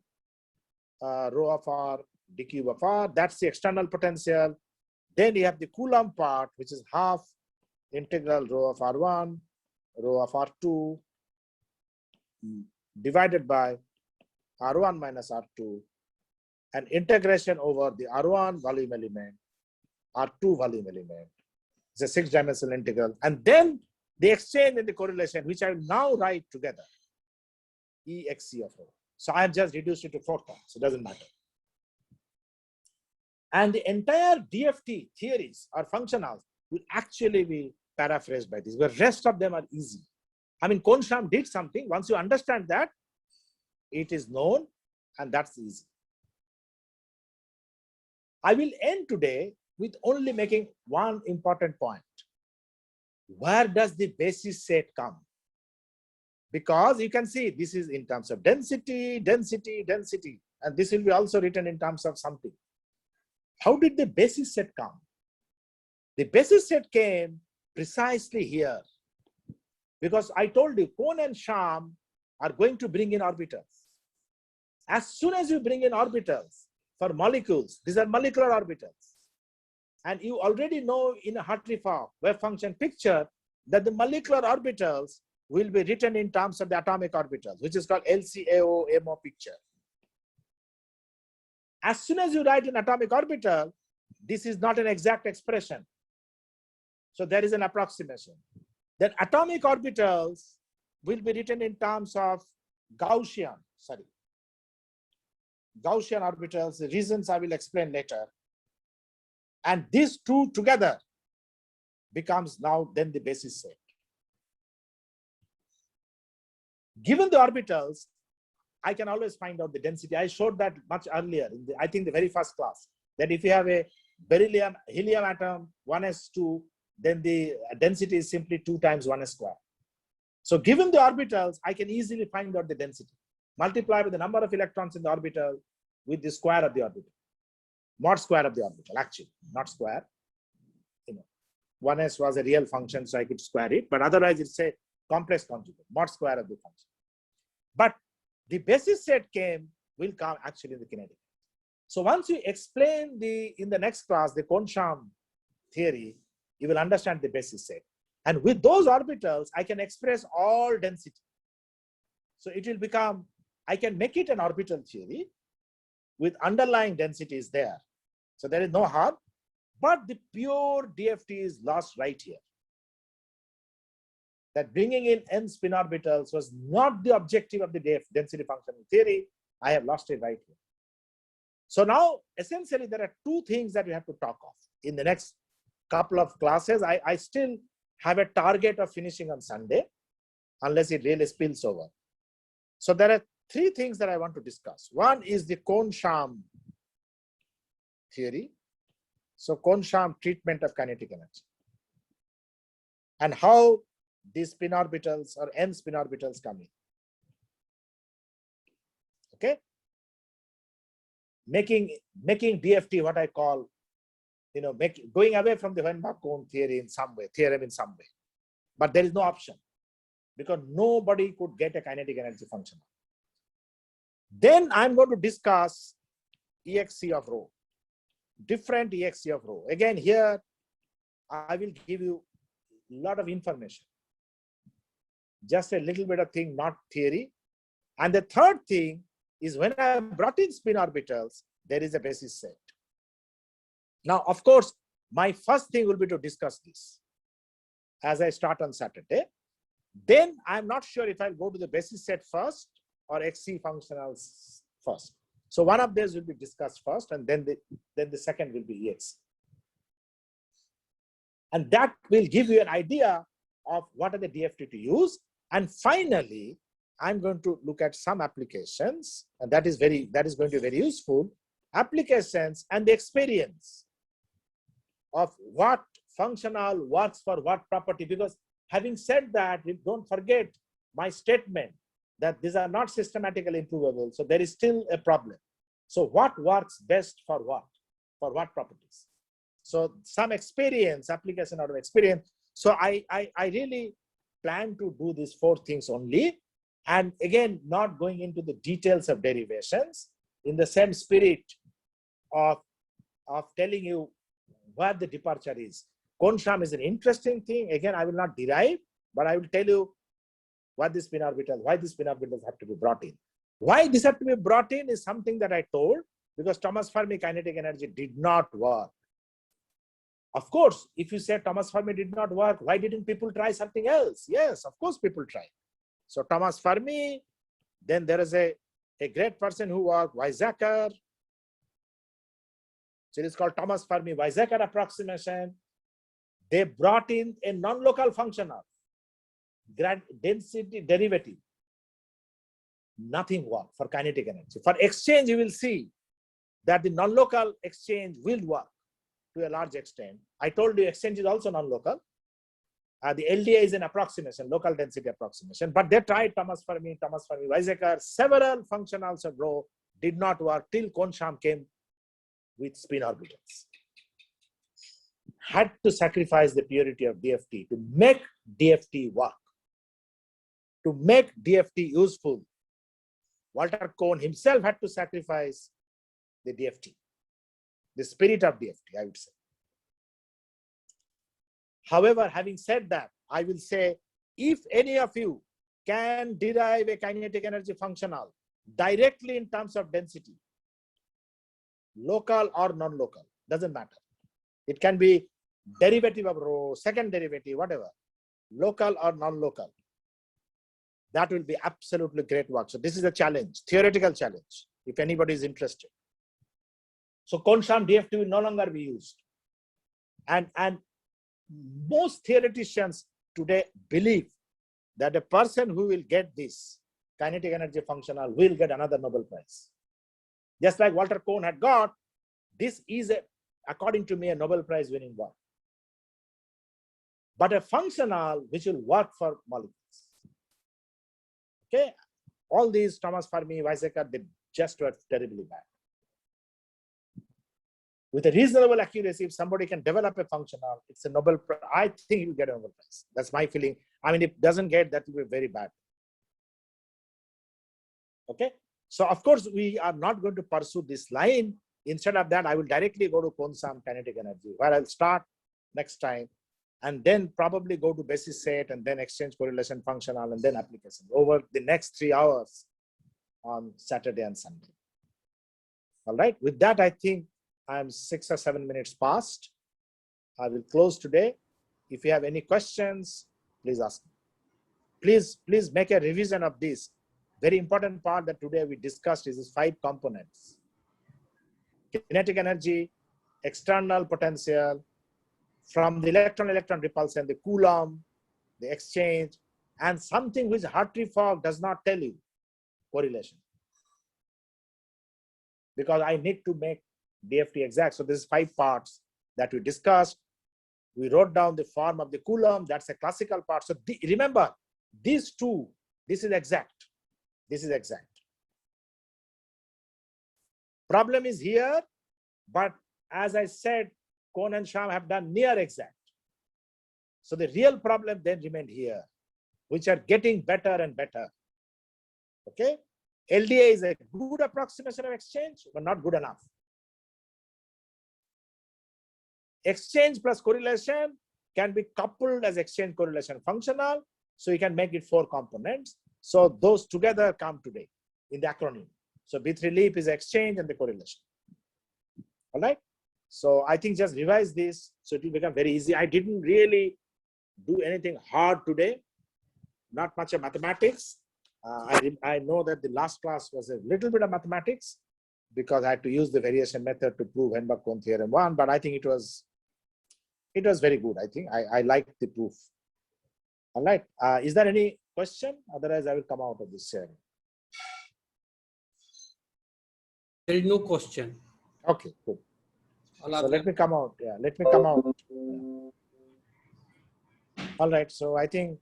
rho of R, d cube of R, that's the external potential. Then you have the Coulomb part, which is half integral rho of R1, rho of R2, divided by R1 minus R2, and integration over the R1 volume element, R2 volume element. It's a 6-dimensional integral. And then the exchange and the correlation, which I will now write together, EXC of rho. So I have just reduced it to 4 terms, so it doesn't matter. And the entire DFT theories or functionals will actually be paraphrased by this, where rest of them are easy. I mean, Kohn-Sham did something. Once you understand that, it is known, and that's easy. I will end today with only making one important point. Where does the basis set come? Because you can see this is in terms of density, density, density, and this will be also written in terms of something. How did the basis set come? The basis set came precisely here, because I told you Kohn and Sham are going to bring in orbitals. As soon as you bring in orbitals for molecules, these are molecular orbitals. And you already know in a Hartree-Fock wave function picture that the molecular orbitals will be written in terms of the atomic orbitals, which is called LCAO-MO picture. As soon as you write an atomic orbital, this is not an exact expression. So there is an approximation. Then atomic orbitals will be written in terms of Gaussian orbitals. The reasons I will explain later. And these two together becomes now then the basis set. Given the orbitals, I can always find out the density. I showed that much earlier in I think the very first class, that if you have a beryllium helium atom 1s2, then the density is simply 2 times 1s square. So given the orbitals, I can easily find out the density. Multiply with the number of electrons in the orbital with the square of the orbital. Mod square of the orbital, actually, not square. 1s was a real function, so I could square it, but otherwise it's a complex conjugate, mod square of the function. But the basis set will come actually in the kinetic. So once you explain in the next class, the Kohn-Sham theory, you will understand the basis set. And with those orbitals, I can express all density. So it will become, I can make it an orbital theory with underlying densities there. So there is no harm. But the pure DFT is lost right here. That bringing in n spin orbitals was not the objective of the density functional theory. I have lost it right here. So now, essentially, there are two things that we have to talk of in the next couple of classes. I still have a target of finishing on Sunday, unless it really spills over. So there are three things that I want to discuss. One is the Kohn-Sham theory. So Kohn-Sham treatment of kinetic energy, and how these spin orbitals or n spin orbitals come in. Okay, making DFT what I call, going away from the Weinbach-Kohn theory in some way, theorem in some way, but there is no option because nobody could get a kinetic energy function. Then I'm going to discuss EXC of rho, different EXC of rho. Again, here I will give you a lot of information, just a little bit of thing, not theory. And the third thing is, when I brought in spin orbitals, there is a basis set. Now, of course, my first thing will be to discuss this as I start on Saturday. Then I'm not sure if I'll go to the basis set first or XC functionals first. So one of these will be discussed first, and then the second will be EX. And that will give you an idea of what are the DFT to use. And finally, I'm going to look at some applications, and that is going to be very useful, applications and the experience of what functional works for what property. Because having said that, don't forget my statement that these are not systematically improvable. So there is still a problem. So what works best for what? For what properties? So some experience, application out of experience. So I really plan to do these four things only. And again, not going into the details of derivations, in the same spirit of telling you what the departure is. Kohn-Sham is an interesting thing. Again, I will not derive, but I will tell you what the spin orbitals, why the spin orbitals have to be brought in. Why this have to be brought in is something that I told, because Thomas Fermi kinetic energy did not work. Of course, if you say Thomas Fermi did not work, why didn't people try something else? Yes, of course people try. So Thomas Fermi, then there is a great person who worked, Weizsäcker. So it is called Thomas Fermi-Weizsäcker approximation. They brought in a non-local functional density derivative. Nothing worked for kinetic energy. For exchange, you will see that the non-local exchange will work to a large extent. I told you exchange is also non-local. The LDA is an approximation, local density approximation, but they tried Thomas Fermi, Weizsäcker, several functionals of rho did not work till Kohn-Sham came with spin orbitals. Had to sacrifice the purity of DFT to make DFT work, to make DFT useful. Walter Kohn himself had to sacrifice the DFT, the spirit of DFT, I would say. However, having said that, I will say, if any of you can derive a kinetic energy functional directly in terms of density, local or non-local, doesn't matter. It can be derivative of rho, second derivative, whatever, local or non-local. That will be absolutely great work. So this is a challenge, theoretical challenge, if anybody is interested. So Kohn-Sham DFT will no longer be used. And most theoreticians today believe that a person who will get this kinetic energy functional will get another Nobel Prize. Just like Walter Kohn had got, this is, according to me, a Nobel Prize winning work. But a functional which will work for molecules. Okay, all these Thomas Fermi, Weizsäcker, they just were terribly bad. With a reasonable accuracy, if somebody can develop a functional, it's a Nobel Prize. I think he'll get a Nobel Prize. That's my feeling. I mean, if it doesn't get, that will be very bad. Okay, so of course, we are not going to pursue this line. Instead of that, I will directly go to Kohn-Sham kinetic energy, where I'll start next time, and then probably go to basis set, and then exchange correlation functional, and then application over the next 3 hours on Saturday and Sunday. All right, with that, I think I'm 6 or 7 minutes past. I will close today. If you have any questions, please ask me. Please make a revision of this. Very important part that today we discussed is these 5 components. Kinetic energy, external potential, from the electron-electron repulsion, the Coulomb, the exchange, and something which Hartree-Fock does not tell you, correlation. Because I need to make DFT exact. So this is 5 parts that we discussed. We wrote down the form of the Coulomb. That's a classical part. So remember, these 2, this is exact. This is exact. Problem is here, but as I said, Kohn and Sham have done near exact. So the real problem then remained here, which are getting better and better. Okay? LDA is a good approximation of exchange, but not good enough. Exchange plus correlation can be coupled as exchange correlation functional, so you can make it 4 components. So those together come today in the acronym. So B3 LEAP is exchange and the correlation. All right. So I think just revise this so it will become very easy. I didn't really do anything hard today. Not much of mathematics. I know that the last class was a little bit of mathematics because I had to use the variation method to prove Henbach-Kohn theorem 1, but I think it was very good. I think I liked the proof. All right. Is there any question? Otherwise, I will come out of this sharing. There is no question. Okay, good. Allah So let me come out. Yeah, let me come out. All right. So I think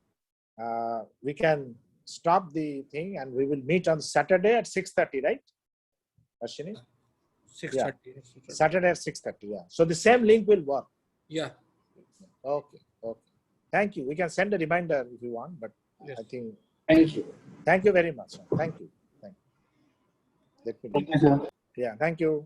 we can stop the thing and we will meet on Saturday at 6:30, right? Ashwini? 6:30. Saturday at 6:30. Yeah. So the same link will work. Yeah. Okay. Okay. Thank you. We can send a reminder if you want, but Yes. I think. Thank you. Thank you very much. Thank you. Let me. Thank you, sir. Yeah. Thank you.